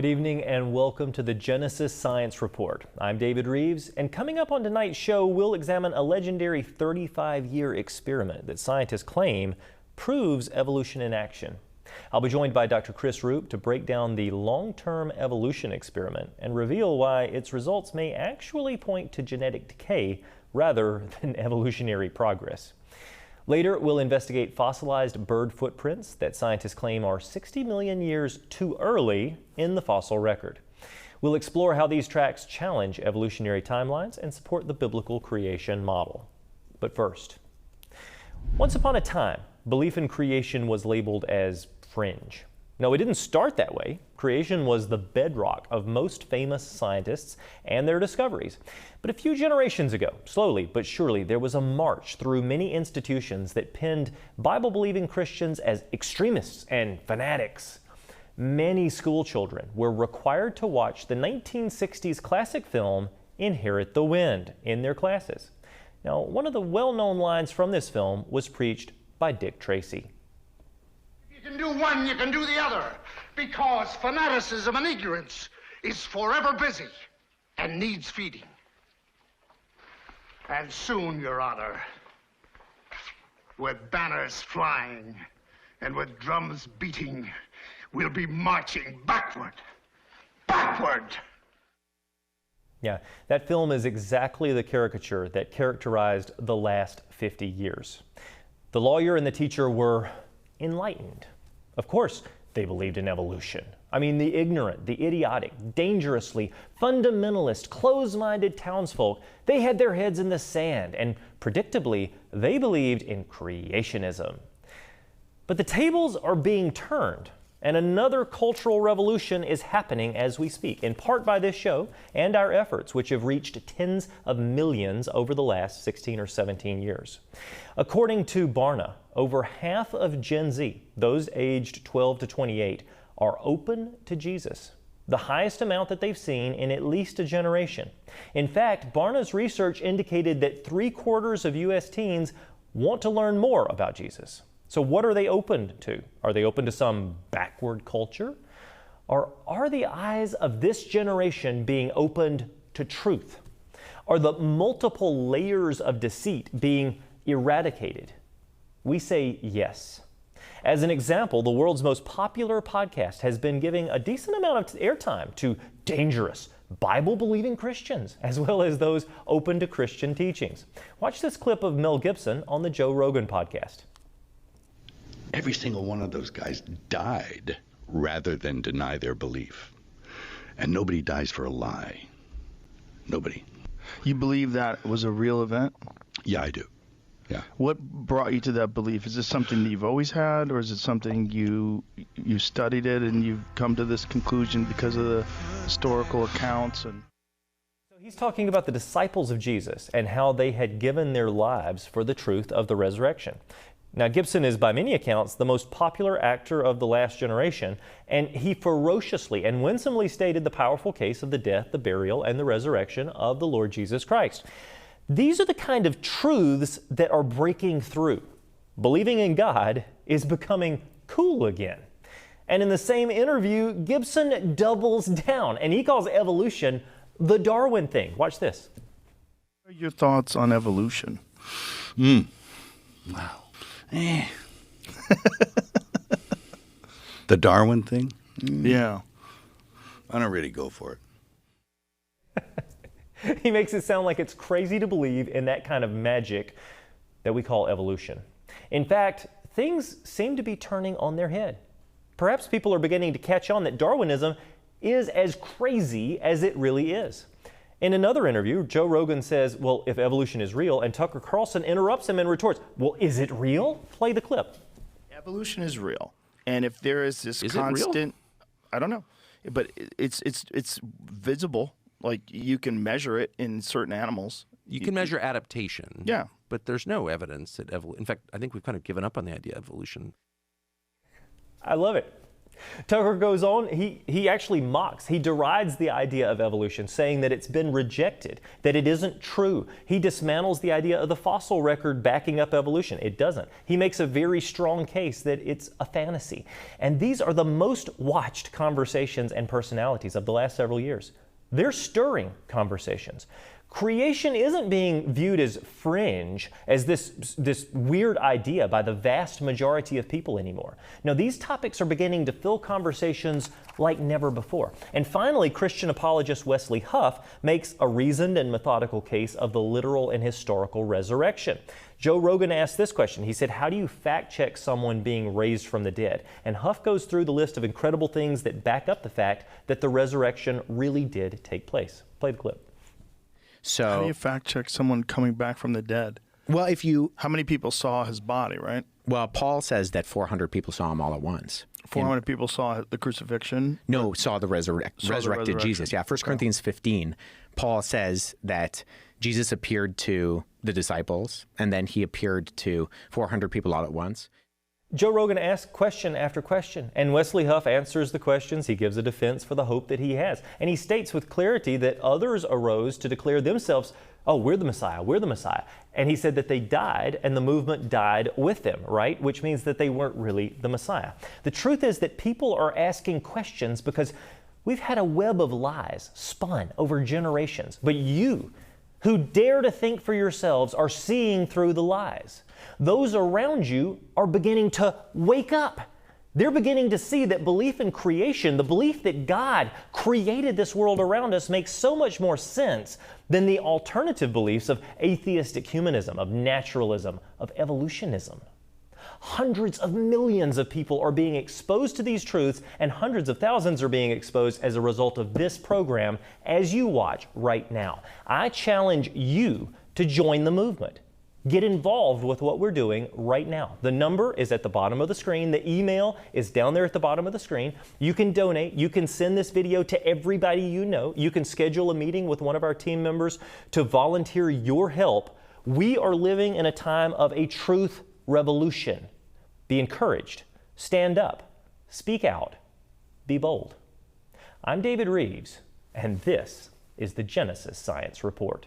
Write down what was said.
Good evening and welcome to the Genesis Science Report. I'm David Rives, and coming up on tonight's show, we'll examine a legendary 35-year experiment that scientists claim proves evolution in action. I'll be joined by Dr. Chris Roop to break down the long-term evolution experiment and reveal why its results may actually point to genetic decay rather than evolutionary progress. Later, we'll investigate fossilized bird footprints that scientists claim are 60 million years too early in the fossil record. We'll explore how these tracks challenge evolutionary timelines and support the biblical creation model. But first, once upon a time, belief in creation was labeled as fringe. No, it didn't start that way. Creation was the bedrock of most famous scientists and their discoveries. But a few generations ago, slowly but surely, there was a march through many institutions that pinned Bible-believing Christians as extremists and fanatics. Many school children were required to watch the 1960s classic film Inherit the Wind in their classes. Now, one of the well-known lines from this film was preached by Dick Tracy. You can do one, you can do the other, because fanaticism and ignorance is forever busy and needs feeding. And soon, Your Honor, with banners flying and with drums beating, we'll be marching backward. Backward! Yeah, that film is exactly the caricature that characterized the last 50 years. The lawyer and the teacher were enlightened. Of course, they believed in evolution. I mean, the ignorant, the idiotic, dangerously fundamentalist, close-minded townsfolk, they had their heads in the sand, and predictably, they believed in creationism. But the tables are being turned, and another cultural revolution is happening as we speak, in part by this show and our efforts, which have reached tens of millions over the last 16 or 17 years. According to Barna, over half of Gen Z, those aged 12 to 28, are open to Jesus, the highest amount that they've seen in at least a generation. In fact, Barna's research indicated that 3/4 of U.S. teens want to learn more about Jesus. So what are they open to? Are they open to some backward culture? Or are the eyes of this generation being opened to truth? Are the multiple layers of deceit being eradicated? We say yes. As an example, the world's most popular podcast has been giving a decent amount of airtime to dangerous, Bible-believing Christians, as well as those open to Christian teachings. Watch this clip of Mel Gibson on the Joe Rogan podcast. Every single one of those guys died rather than deny their belief. And nobody dies for a lie. Nobody. You believe that was a real event? Yeah, I do. Yeah. What brought you to that belief? Is this something that you've always had, or is it something you studied it and you've come to this conclusion because of the historical accounts? And So he's talking about the disciples of Jesus and how they had given their lives for the truth of the resurrection. Now, Gibson is, by many accounts, the most popular actor of the last generation, and he ferociously and winsomely stated the powerful case of the death, the burial, and the resurrection of the Lord Jesus Christ. These are the kind of truths that are breaking through. Believing in God is becoming cool again. And in the same interview, Gibson doubles down, and he calls evolution the Darwin thing. Watch this. what are your thoughts on evolution? Wow. The Darwin thing? Yeah. I don't really go for it. He makes it sound like it's crazy to believe in that kind of magic that we call evolution. In fact, things seem to be turning on their head. Perhaps people are beginning to catch on that Darwinism is as crazy as it really is. In another interview, Joe Rogan says, well, if evolution is real, and Tucker Carlson interrupts him and retorts, well, is it real? Play the clip. Evolution is real. And if there is this Is constant, it real? I don't know, but it's visible. Like you can measure it in certain animals. You can measure adaptation. Yeah. But there's no evidence that in fact, I think we've kind of given up on the idea of evolution. I love it. Tucker goes on, he actually mocks, he derides the idea of evolution, saying that it's been rejected, that it isn't true. He dismantles the idea of the fossil record backing up evolution. It doesn't. He makes a very strong case that it's a fantasy. And these are the most watched conversations and personalities of the last several years. They're stirring conversations. Creation isn't being viewed as fringe, as this weird idea by the vast majority of people anymore. No, these topics are beginning to fill conversations like never before. And finally, Christian apologist Wesley Huff makes a reasoned and methodical case of the literal and historical resurrection. Joe Rogan asked this question. He said, how do you fact check someone being raised from the dead? And Huff goes through the list of incredible things that back up the fact that the resurrection really did take place. Play the clip. So, how do you fact check someone coming back from the dead? Well, how many people saw his body, right? Well, Paul says that 400 people saw him all at once. 400 people saw the crucifixion? No, saw the resurrected Jesus. Yeah, 1 Corinthians 15, Paul says that Jesus appeared to the disciples, and then he appeared to 400 people all at once. Joe Rogan asks question after question, and Wesley Huff answers the questions. He gives a defense for the hope that he has. And he states with clarity that others arose to declare themselves, oh, we're the Messiah, we're the Messiah. And he said that they died, and the movement died with them, right? Which means that they weren't really the Messiah. The truth is that people are asking questions because we've had a web of lies spun over generations. But you, who dare to think for yourselves, are seeing through the lies. Those around you are beginning to wake up. They're beginning to see that belief in creation, the belief that God created this world around us, makes so much more sense than the alternative beliefs of atheistic humanism, of naturalism, of evolutionism. Hundreds of millions of people are being exposed to these truths, and hundreds of thousands are being exposed as a result of this program as you watch right now. I challenge you to join the movement. Get involved with what we're doing right now. The number is at the bottom of the screen. The email is down there at the bottom of the screen. You can donate. You can send this video to everybody you know. You can schedule a meeting with one of our team members to volunteer your help. We are living in a time of a truth revolution. Be encouraged. Stand up. Speak out. Be bold. I'm David Rives, and this is the Genesis Science Report.